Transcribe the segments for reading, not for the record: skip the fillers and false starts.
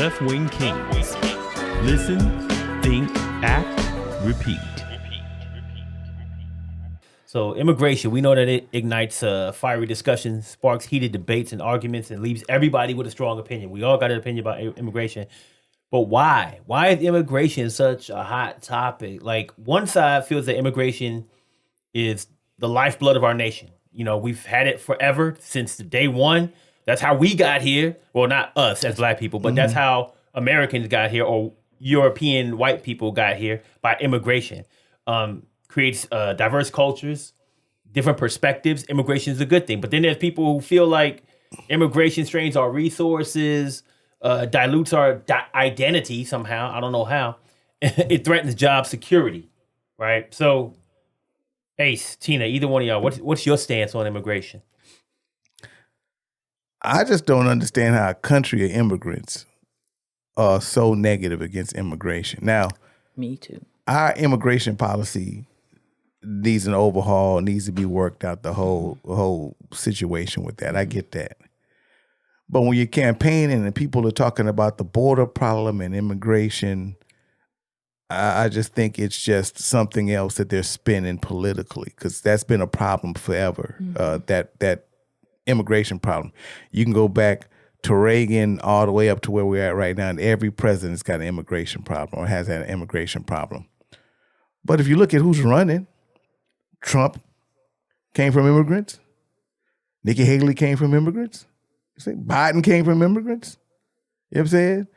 left-wing Kingz. Listen, think, act, repeat. So immigration, we know that it ignites fiery discussions, sparks heated debates and arguments, and leaves everybody with a strong opinion. We all got an opinion about immigration. But why? Why is immigration such a hot topic? Like, one side feels that immigration is the lifeblood of our nation. You know, we've had it forever since day one. That's how we got here. Well, not us as black people, but that's how Americans got here, or European white people got here by immigration. Creates diverse cultures, different perspectives. Immigration is a good thing. But then there's people who feel like immigration strains our resources, dilutes our identity somehow. I don't know how. It threatens job security, right? So, Ace, Tina, either one of y'all, what's your stance on immigration? I just don't understand how a country of immigrants are so negative against immigration. Now, me too. Our immigration policy needs an overhaul, needs to be worked out, the whole situation with that. I get that. But when you're campaigning and people are talking about the border problem and immigration, I just think it's just something else that they're spinning politically, because that's been a problem forever, that immigration problem. You can go back to Reagan all the way up to where we're at right now, and every president's got an immigration problem or has had an immigration problem. But if you look at who's running, Trump came from immigrants. Nikki Haley came from immigrants. Biden came from immigrants. You know what I'm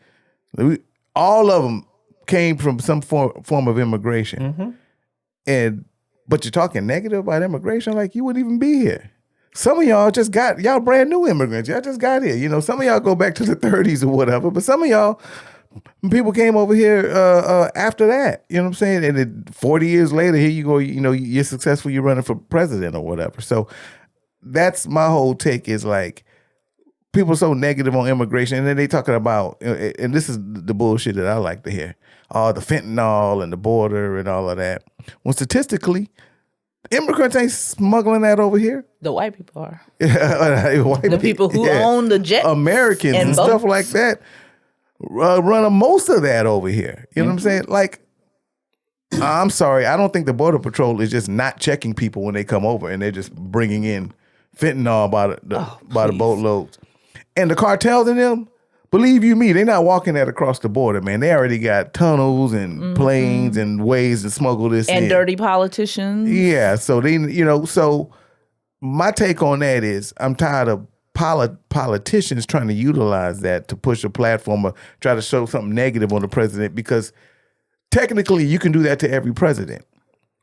saying? All of them came from some form of immigration. But you're talking negative about immigration like you wouldn't even be here. Some of y'all brand new immigrants. Y'all just got here. You know, some of y'all go back to the 30s or whatever, but some of y'all, people came over here after that. You know what I'm saying? And then 40 years later, here you go, you know, you're successful, you're running for president or whatever. So that's my whole take, is like, people are so negative on immigration, and then they talking about, and this is the bullshit that I like to hear, the fentanyl and the border and all of that. When statistically, immigrants ain't smuggling that over here. The white people are. The people who own the jets. Americans and stuff like that run most of that over here. You know what I'm saying? Like, I'm sorry, I don't think the Border Patrol is just not checking people when they come over, and they're just bringing in fentanyl by the boatloads. And the cartels in them, believe you me, they're not walking that across the border, man. They already got tunnels and planes and ways to smuggle this in. And dirty politicians. Yeah, so they, you know, so my take on that is I'm tired of politicians trying to utilize that to push a platform or try to show something negative on the president, because technically you can do that to every president.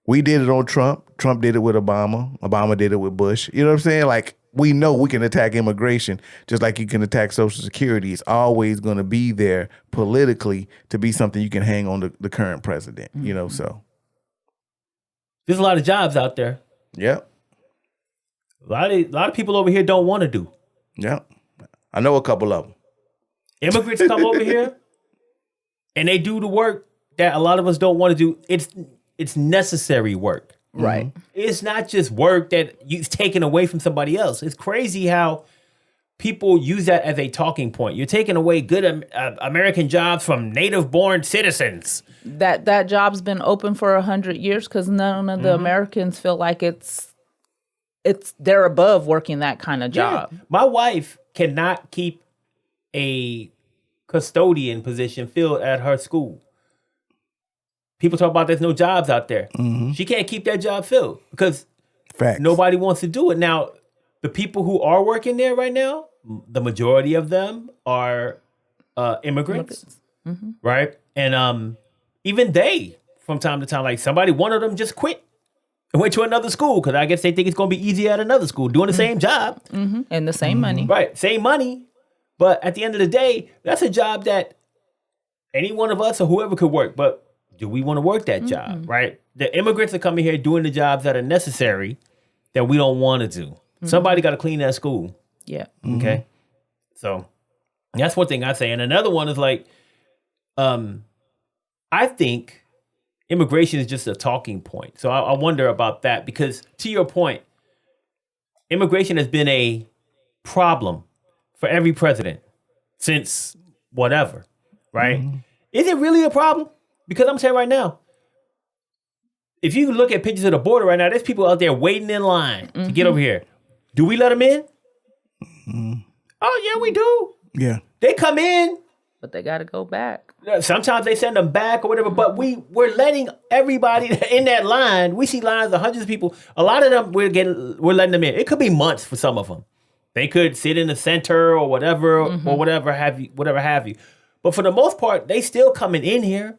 We did it on Trump. Trump did it with Obama. Obama did it with Bush. You know what I'm saying? Like, we know we can attack immigration just like you can attack Social Security. It's always going to be there politically to be something you can hang on the current president, you know, so. There's a lot of jobs out there. Yep. A lot of people over here don't want to do. Yep. I know a couple of them. Immigrants come over here and they do the work that a lot of us don't want to do. It's necessary work. Right. It's not just work that you've taken away from somebody else. It's crazy how people use that as a talking point. You're taking away good American jobs from native-born citizens. That job's been open for 100 years because none of the Americans feel like they're above working that kind of job. Yeah. My wife cannot keep a custodian position filled at her school. People talk about there's no jobs out there. She can't keep that job filled because nobody wants to do it. Now, the people who are working there right now, the majority of them are immigrants, right? And even they, from time to time, like one of them just quit and went to another school because I guess they think it's going to be easier at another school, doing the same job. And the same money. Right, same money. But at the end of the day, that's a job that any one of us or whoever could work. But do we want to work that job, right? The immigrants are coming here doing the jobs that are necessary that we don't want to do. Somebody got to clean that school. Yeah. Okay. So that's one thing I say. And another one is like, I think immigration is just a talking point. So I wonder about that because to your point, immigration has been a problem for every president since whatever. right? Is it really a problem? Because I'm saying right now, if you look at pictures of the border right now, there's people out there waiting in line to get over here. Do we let them in? Oh, yeah, we do. Yeah. They come in. But they got to go back. Sometimes they send them back or whatever, but we're letting everybody in that line. We see lines of hundreds of people. A lot of them we're letting them in. It could be months for some of them. They could sit in the center or whatever or whatever have you. But for the most part, they still coming in here.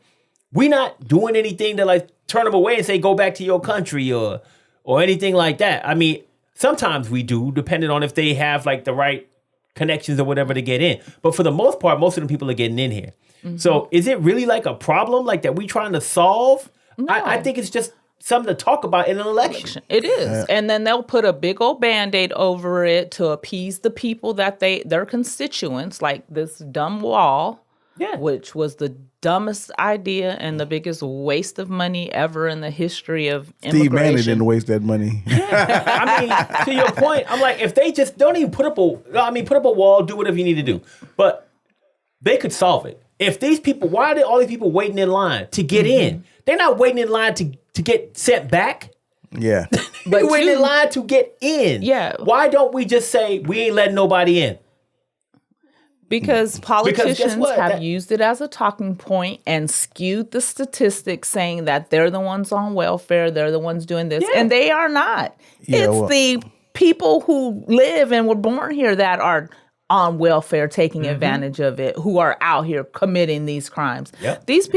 We're not doing anything to like turn them away and say go back to your country or anything like that. I mean, sometimes we do, depending on if they have like the right connections or whatever to get in. But for the most part, most of the people are getting in here. So is it really like a problem like that we trying to solve? No. I think it's just something to talk about in an election. It is. And then they'll put a big old Band-Aid over it to appease the people that their constituents, like this dumb wall, which was the dumbest idea and the biggest waste of money ever in the history of immigration. Steve Bannon didn't waste that money. I mean, to your point, I'm like, if they just don't even put up a wall, do whatever you need to do. But they could solve it. If these people, why are all these people waiting in line to get in? They're not waiting in line to get sent back. Yeah. They're waiting in line to get in. Yeah. Why don't we just say we ain't letting nobody in? Because politicians guess what? have used it as a talking point and skewed the statistics saying that they're the ones on welfare, they're the ones doing this, and they are not. It's the people who live and were born here that are on welfare taking advantage of it, who are out here committing these crimes. Yep. These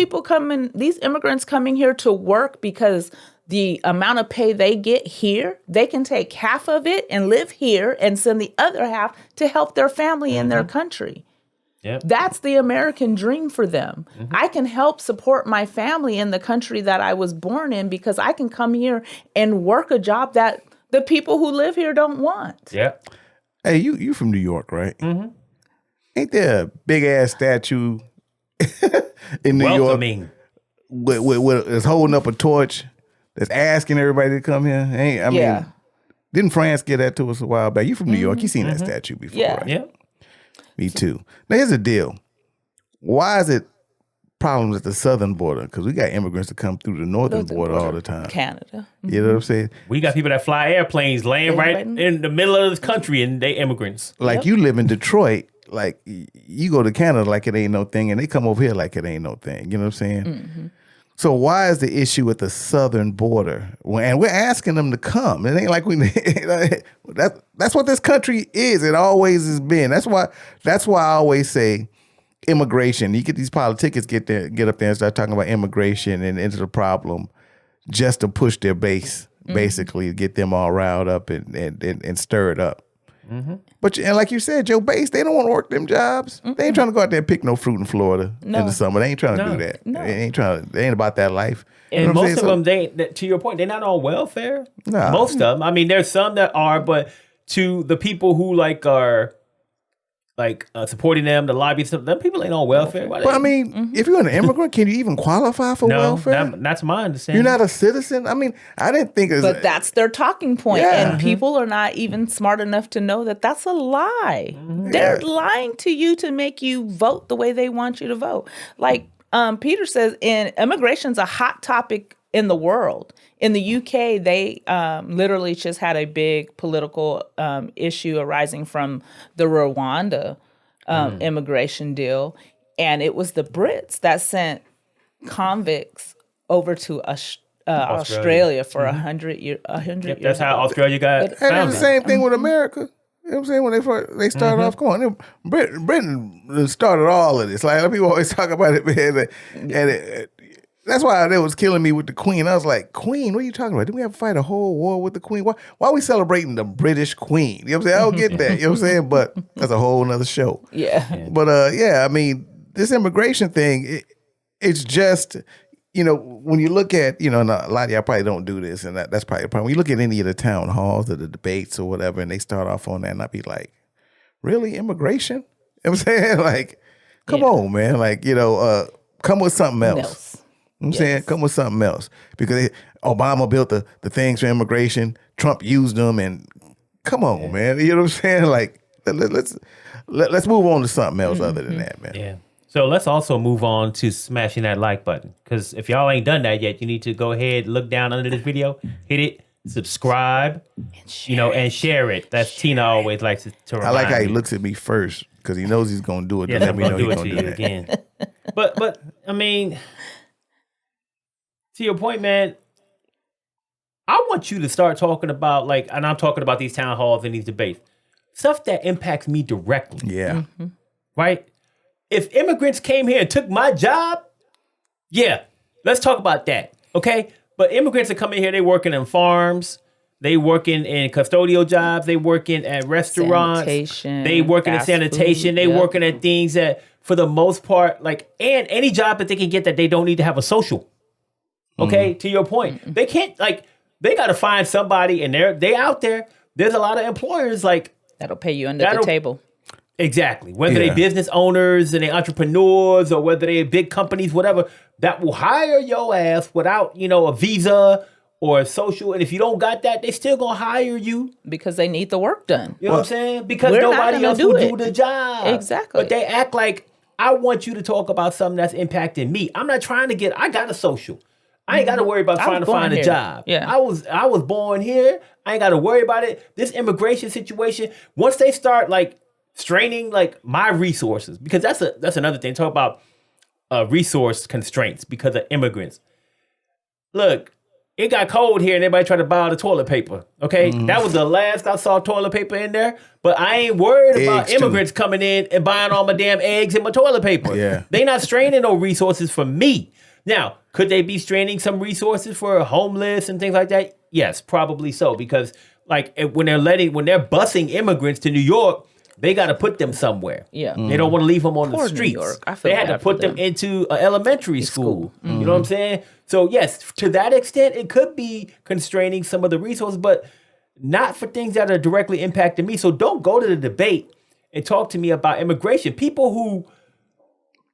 immigrants coming here to work because the amount of pay they get here, they can take half of it and live here and send the other half to help their family in their country. Yep. That's the American dream for them. I can help support my family in the country that I was born in because I can come here and work a job that the people who live here don't want. Yeah. Hey, you from New York, right? Ain't there a big ass statue in New Welcoming. York with is holding up a torch that's asking everybody to come here? I mean, didn't France get that to us a while back? You from New York? You seen that statue before, right? Yeah. Me too. Now here's the deal. Why is it problems at the southern border? Because we got immigrants that come through the northern border all the time. Canada. You know what I'm saying? We got people that fly airplanes laying right in the middle of this country and they immigrants. Like you live in Detroit, like you go to Canada like it ain't no thing, and they come over here like it ain't no thing. You know what I'm saying? So why is the issue with the southern border? And we're asking them to come. It ain't like that's what this country is. It always has been. That's why I always say immigration. You get these politicians get up there and start talking about immigration and into the problem just to push their base, basically get them all riled up and stirred up. But and like you said, your base, they don't want to work them jobs. They ain't trying to go out there and pick no fruit in Florida in the summer. They ain't trying to do that. They ain't about that life. And you know most of them, to your point, they're not on welfare. Nah. Most of them. I mean, there's some that are, but to the people who are supporting them, the lobbyists, them people ain't on welfare. But I mean, if you're an immigrant, can you even qualify for welfare? That's my understanding. You're not a citizen? I mean, I didn't think it was... But that's their talking point. Yeah. And people are not even smart enough to know that that's a lie. They're lying to you to make you vote the way they want you to vote. Like Peter says, immigration's a hot topic in the world. In the UK, they literally just had a big political issue arising from the Rwanda immigration deal. And it was the Brits that sent convicts over to Australia for 100 years. That's how Australia got And founded. it's the same thing with America. You know what I'm saying? When they started off, come on, Britain started all of this. Like people always talk about it, man. And that's why they was killing me with the Queen. I was like, Queen, what are you talking about? Didn't we have to fight a whole war with the Queen? Why are we celebrating the British Queen? You know what I'm saying? I don't get that. You know what I'm saying? But that's a whole nother show. Yeah. But I mean, this immigration thing, it's just, when you look at, and a lot of y'all probably don't do this, and that's probably a problem. When you look at any of the town halls or the debates or whatever, and they start off on that, and I'd be like, really, immigration? You know what I'm saying? Like, come on, man. Like, come with something else. I'm saying, come with something else. Because Obama built the things for immigration. Trump used them, and come on, man. You know what I'm saying? Like, let's move on to something else other than that, man. Yeah. So let's also move on to smashing that like button. Because if y'all ain't done that yet, you need to go ahead, look down under this video, hit it, subscribe, and share it. That's Tina always likes to remind I like how he me. looks at me first because he knows he's gonna do it. Yeah, Doesn't I'm mean gonna do he's it to gonna you do that. again. But I mean, to your point, man, I want you to start talking about and I'm talking about these town halls and these debates, stuff that impacts me directly. Yeah. Right? If immigrants came here and took my job, yeah, let's talk about that. Okay? But immigrants are coming here, they working in farms, they working in custodial jobs, they working at restaurants, Sanitation, they working in fast sanitation, food, they yep. working at things that for the most part, and any job that they can get that they don't need to have a social. Okay? To your point. They can't they gotta find somebody and they out there. There's a lot of employers That'll pay you under the table. Exactly. Whether Yeah. they business owners and they entrepreneurs or whether they big companies, whatever, that will hire your ass without, a visa or a social. And if you don't got that, they still gonna hire you. Because they need the work done. You know what I'm saying? Because we're not nobody gonna else do will it. do the job. Exactly. But they act like I want you to talk about something that's impacting me. I'm not trying to I got a social. I ain't got to worry about I trying was to find born a here. job. Yeah. I was born here. I ain't got to worry about it. This immigration situation, once they start straining my resources, because that's another thing. Talk about resource constraints because of immigrants. Look, it got cold here and everybody tried to buy all the toilet paper. Okay, that was the last I saw toilet paper in there. But I ain't worried about Eggs, too. immigrants coming in and buying all my damn eggs and my toilet paper. Yeah. They not straining no resources for me. Now, could they be straining some resources for homeless and things like that? Yes, probably so. Because when they're busing immigrants to New York, they got to put them somewhere. Yeah. They don't want to leave them on Poor the New streets. York. I feel They had to bad put for them them. into an elementary school. You know what I'm saying? So yes, to that extent, it could be constraining some of the resources, but not for things that are directly impacting me. So don't go to the debate and talk to me about immigration. People who,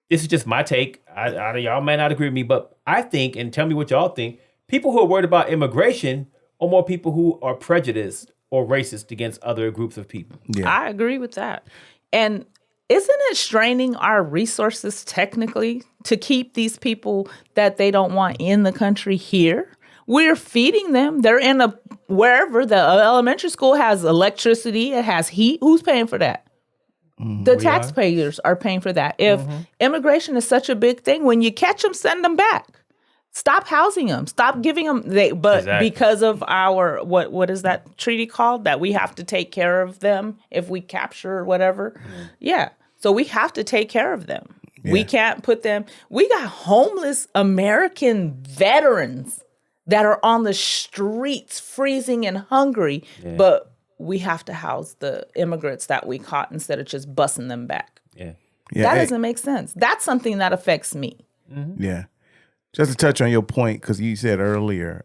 this is just my take. Y'all might not agree with me, but I think, and tell me what y'all think, people who are worried about immigration are more people who are prejudiced or racist against other groups of people. Yeah. I agree with that. And isn't it straining our resources technically to keep these people that they don't want in the country here? We're feeding them. They're in wherever the elementary school has electricity, it has heat. Who's paying for that? The taxpayers are paying for that. If immigration is such a big thing, when you catch them, send them back. Stop housing them. Stop giving them. Exactly. Because of our what is that treaty called? That we have to take care of them if we capture whatever. Yeah. So we have to take care of them. We can't put them. We got homeless American veterans that are on the streets, freezing and hungry, but we have to house the immigrants that we caught instead of just busing them back. Yeah. Yeah. That Hey, doesn't make sense. That's something that affects me. Yeah. Just to touch on your point, because you said earlier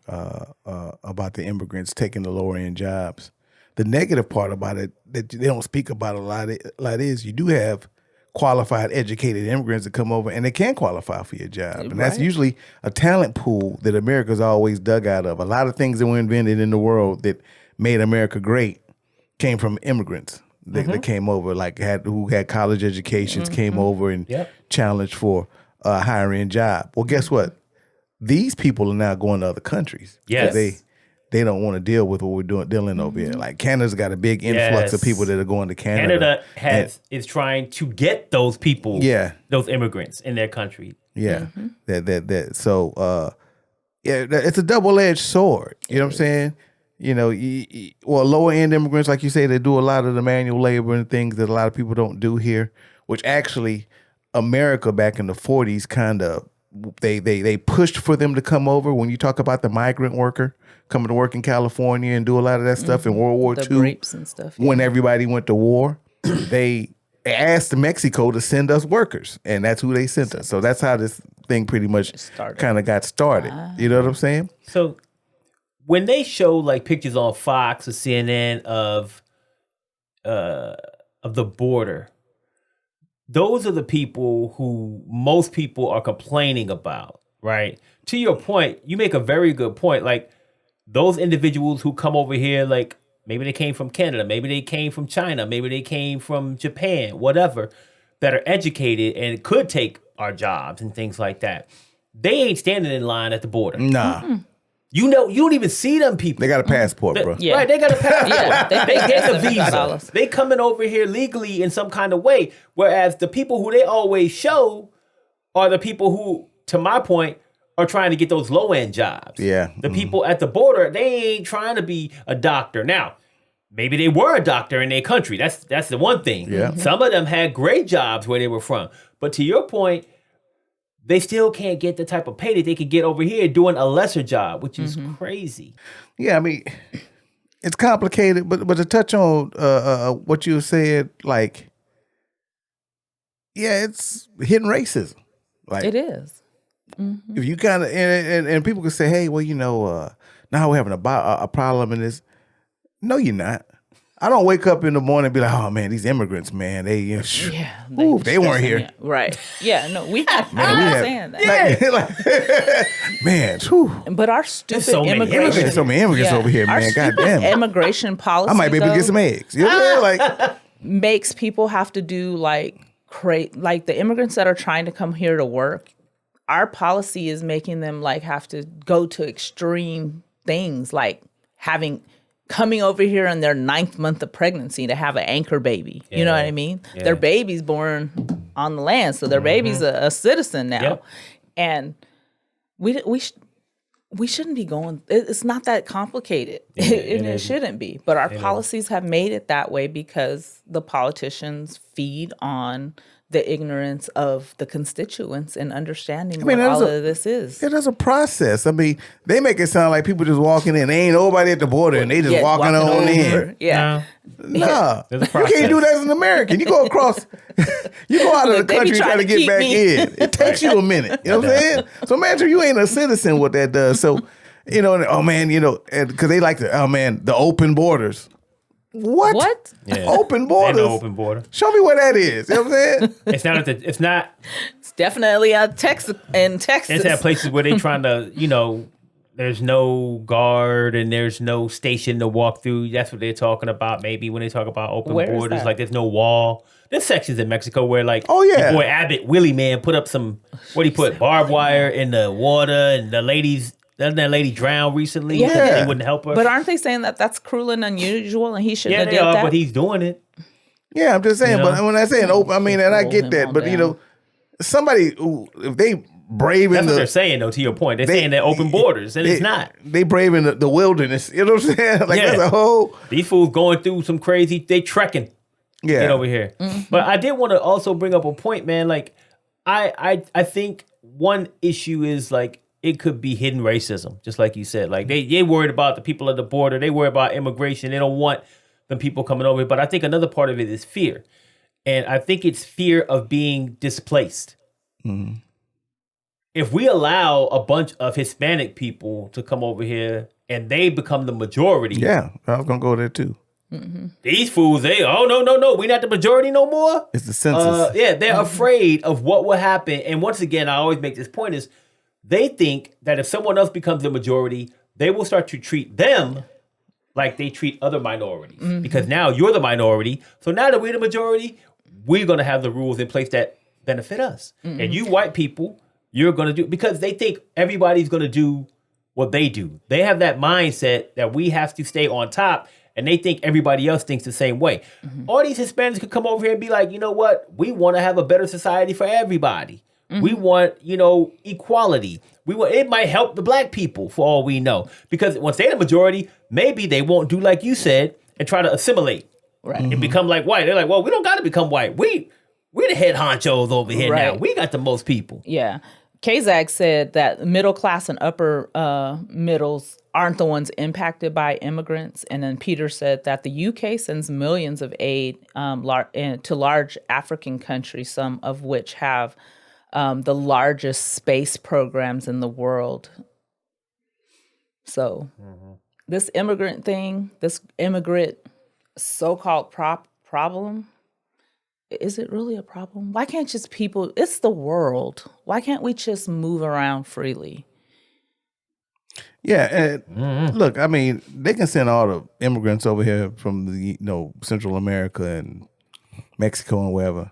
about the immigrants taking the lower end jobs. The negative part about it that they don't speak about a lot is you do have qualified, educated immigrants that come over and they can qualify for your job. And that's Right. usually a talent pool that America's always dug out of. A lot of things that were invented in the world that made America great came from immigrants that came over, who had college educations, came over and challenged for a higher end job. Well, guess what? These people are now going to other countries. Yes. They don't want to deal with what we're dealing over here. Like Canada's got a big influx of Yes. people that are going to Canada. Canada is trying to get those people, those immigrants in their country. Yeah. So it's a double-edged sword. You know what I'm saying? You know, lower end immigrants, like you say, they do a lot of the manual labor and things that a lot of people don't do here, which actually America back in the 40s kind of they pushed for them to come over. When you talk about the migrant worker coming to work in California and do a lot of that stuff in World War The II, grapes and stuff. when everybody went to war, they asked Mexico to send us workers, and that's who they sent us. So that's how this thing pretty much kind of got started. You know what I'm saying? So when they show like pictures on Fox or CNN of the border, those are the people who most people are complaining about, right? To your point, you make a very good point. Like those individuals who come over here, like maybe they came from Canada, maybe they came from China, maybe they came from Japan, whatever. that are educated and could take our jobs and things like that, they ain't standing in line at the border. Nah. You know, you don't even see them people. They got a passport, bro. Yeah. Right, they got a passport. Yeah, they get a visa. $50. They coming over here legally in some kind of way. Whereas the people who they always show are the people who, to my point, are trying to get those low end jobs. Yeah. The people at the border, they ain't trying to be a doctor. Now, maybe they were a doctor in their country. That's the one thing. Yeah. Some of them had great jobs where they were from. But to your point, they still can't get the type of pay that they could get over here doing a lesser job, which is crazy. Yeah, I mean, it's complicated, but to touch on what you said, like, yeah, it's hidden racism. Like, It is. if you kind of and people can say, hey, well, you know, now we're having a problem in this. No, you're not. I don't wake up in the morning and be like, oh man, these immigrants, man, they, you know, they weren't here. Yeah, right. Yeah, no, we have Man, we have- saying that. Man, whew. But our stupid so many immigration. There's so many immigrants over here, Our man. stupid Goddamn. immigration policy I might be able to get some eggs. You know what I'm saying? Like, makes people have to do like the immigrants that are trying to come here to work. Our policy is making them like have to go to extreme things, like coming over here in their 9th month of pregnancy to have an anchor baby. You know what I mean? Yeah. Their baby's born on the land, so their baby's a citizen now. Yep. And we shouldn't be going. It's not that complicated, and it shouldn't be. But our policies have made it that way because the politicians feed on the ignorance of the constituents and understanding what all of this is. yeah, there's a process. I mean, they make it sound like people just walking in. They ain't nobody at the border, and they just walking on in. Yeah. Nah, There's a you process. can't do that as an American. You go across, you go out of the Look, they be country trying to get keep back me. in. It takes you a minute. You know what I'm saying? So imagine you ain't a citizen, what that does. So, you know, oh man, you know, because they like the open borders. What? Yeah. Open Ain't borders? no open border. Show me where that is. You know what I'm saying? It's not. It's definitely Texas. It's at places where they trying to, you know, there's no guard and there's no station to walk through. That's what they're talking about. Maybe when they talk about open Where is borders, that? like there's no wall. There's sections in Mexico where, like, Oh, yeah. your boy Abbott Willie man put up some what he put barbed wire in the water, and the ladies. Doesn't that lady drown recently? Yeah. because they wouldn't help her. But aren't they saying that that's cruel and unusual, and he shouldn't yeah, have they did are. that? But he's doing it. Yeah, I'm just saying. You know? But when I say an open, I mean, and I Roll get him that. on But you know, down. somebody who, if they brave in That's what they're the, saying, though. To your point, they're saying they're open borders, and it's not. They brave in the wilderness. You know what I'm saying? Like Yeah. that's a whole. These fools going through some crazy. They trekking. Yeah. Get over here. But I did want to also bring up a point, man. Like, I think one issue is like it could be hidden racism, just like you said. Like they worried about the people at the border. They worry about immigration. They don't want the people coming over. But I think another part of it is fear, and I think it's fear of being displaced. If we allow a bunch of Hispanic people to come over here and they become the majority, Yeah, I was gonna go there too. these fools, no, we not the majority no more. It's the census. Yeah, they're afraid of what will happen. And once again, I always make this point is they think that if someone else becomes the majority, they will start to treat them like they treat other minorities. Because now you're the minority. So now that we're the majority, we're going to have the rules in place that benefit us. And you white people, you're going to do, because they think everybody's going to do what they do. They have that mindset that we have to stay on top, and they think everybody else thinks the same way. All these Hispanics could come over here and be like, you know what? We want to have a better society for everybody. We want, equality. It might help the black people for all we know. Because once they're the majority, maybe they won't do like you said and try to assimilate. Right. And become like white. They're like, well, we don't got to become white. We're the head honchos over here now. Right. We got the most people. Yeah. Kazak said that middle class and upper middles aren't the ones impacted by immigrants. And then Peter said that the UK sends millions of aid to large African countries, some of which have the largest space programs in the world. So this immigrant thing, this immigrant so-called problem, is it really a problem? Why can't just people, it's the world. Why can't we just move around freely? Yeah, and look, I mean, they can send all the immigrants over here from the Central America and Mexico and wherever.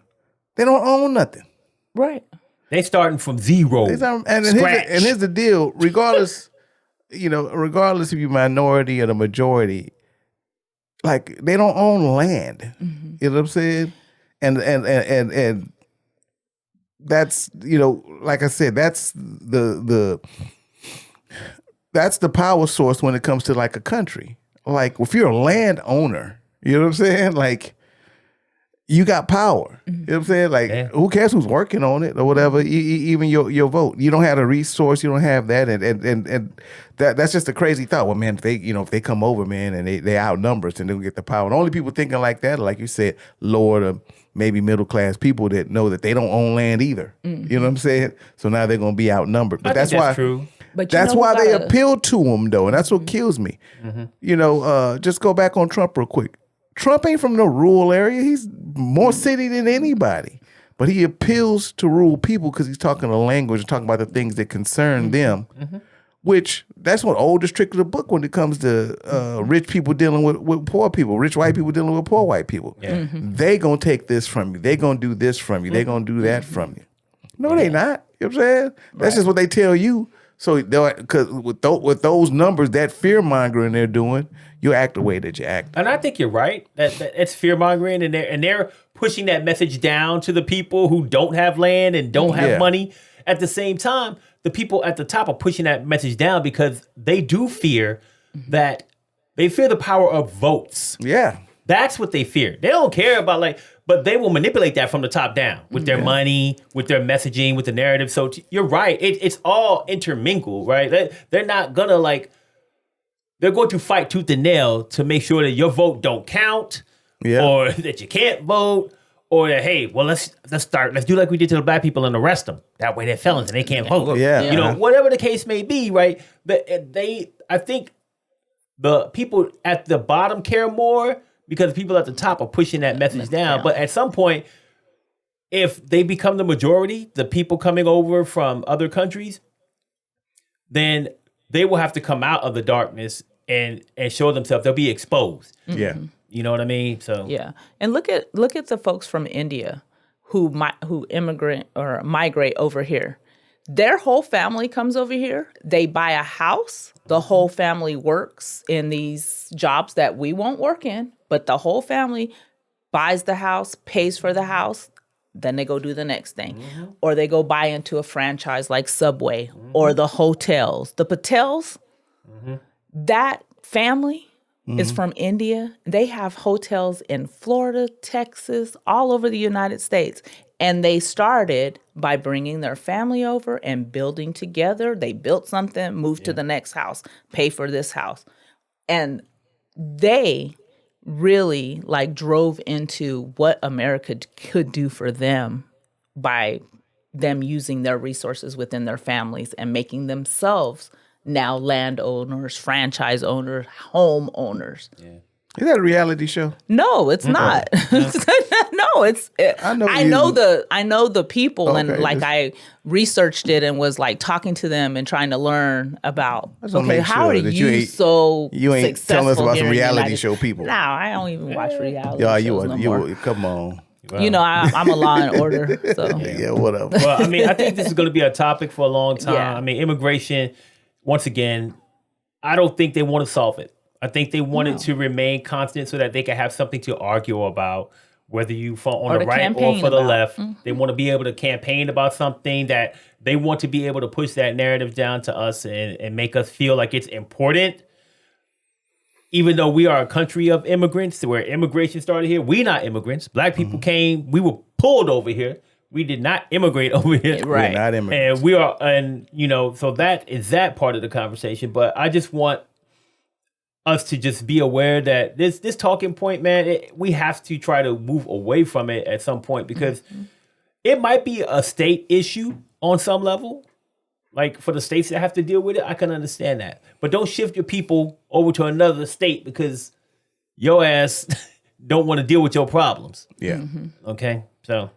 They don't own nothing. Right. They starting from zero. Here's the deal. Regardless, regardless if you're minority or the majority, like they don't own land. Mm-hmm. You know what I'm saying? And that's, like I said, that's the power source when it comes to like a country. Like if you're a landowner, you know what I'm saying? Like you got power. You know what I'm saying? Like who cares who's working on it or whatever? Even your vote. You don't have the resource. You don't have that, and that's just a crazy thought. Well, man, if they come over, man, and they outnumber us and they'll get the power. And the only people thinking like that, like you said, lower to maybe middle class people that know that they don't own land either. You know what I'm saying? So now they're gonna be outnumbered. But that's why. True. But that's why they appeal to them, though, and that's what kills me. Just go back on Trump real quick. Trump ain't from no rural area. He's more city than anybody. But he appeals to rural people because he's talking a language and talking about the things that concern them, which that's one oldest trick of the book when it comes to rich people dealing with poor people, rich white people dealing with poor white people. Yeah. They going to take this from you. They going to do this from you. They going to do that from you. No, they not. You know what I'm saying? That's just what they tell you. So, because with those numbers, that fear mongering they're doing, you act the way that you act. And I think you're right. That it's fear mongering, and they're pushing that message down to the people who don't have land and don't have money. At the same time, the people at the top are pushing that message down because they do fear that they fear the power of votes. Yeah. That's what they fear. They don't care about but they will manipulate that from the top down with their money, with their messaging, with the narrative. So you're right. It's all intermingled, right? They're not gonna they're going to fight tooth and nail to make sure that your vote don't count, or that you can't vote, or that, hey, well, let's do like we did to the black people and arrest them. That way they're felons and they can't vote. Yeah. Whatever the case may be, right? I think the people at the bottom care more, because people at the top are pushing that message down. But at some point, if they become the majority, the people coming over from other countries, then they will have to come out of the darkness and show themselves. They'll be exposed. Yeah. You know what I mean? So yeah. And look at the folks from India who immigrate or migrate over here. Their whole family comes over here. They buy a house. The whole family works in these jobs that we won't work in, but the whole family buys the house, pays for the house. Then they go do the next thing. Or they go buy into a franchise like Subway or the hotels. The Patels, that family is from India. They have hotels in Florida, Texas, all over the United States. And they started by bringing their family over and building together. They built something, moved to the next house, pay for this house. And they really drove into what America could do for them by them using their resources within their families and making themselves now landowners, franchise owners, home owners. Yeah. Is that a reality show? No, it's not. No, it's. I know the people, and I researched it and was talking to them and trying to learn about. Okay, how are you so you ain't successful telling us about some reality United show people? No, I don't even watch reality shows no you more. come on. Well, I'm a Law and Order, so yeah, whatever. Well, I mean, I think this is going to be a topic for a long time. Yeah. I mean, immigration. Once again, I don't think they want to solve it. I think they want it to remain constant so that they can have something to argue about, whether you fall on the right or for the left. They want to be able to campaign about something that they want to be able to push that narrative down to us and make us feel like it's important. Even though we are a country of immigrants, where immigration started here, we're not immigrants. Black people came, we were pulled over here. We did not immigrate over here. Right. We're not immigrants. And we are, so that is that part of the conversation. But I just want us to just be aware that this talking point, man, we have to try to move away from it at some point, because it might be a state issue on some level. Like for the states that have to deal with it, I can understand that. But don't shift your people over to another state because your ass don't want to deal with your problems. Yeah. Okay? So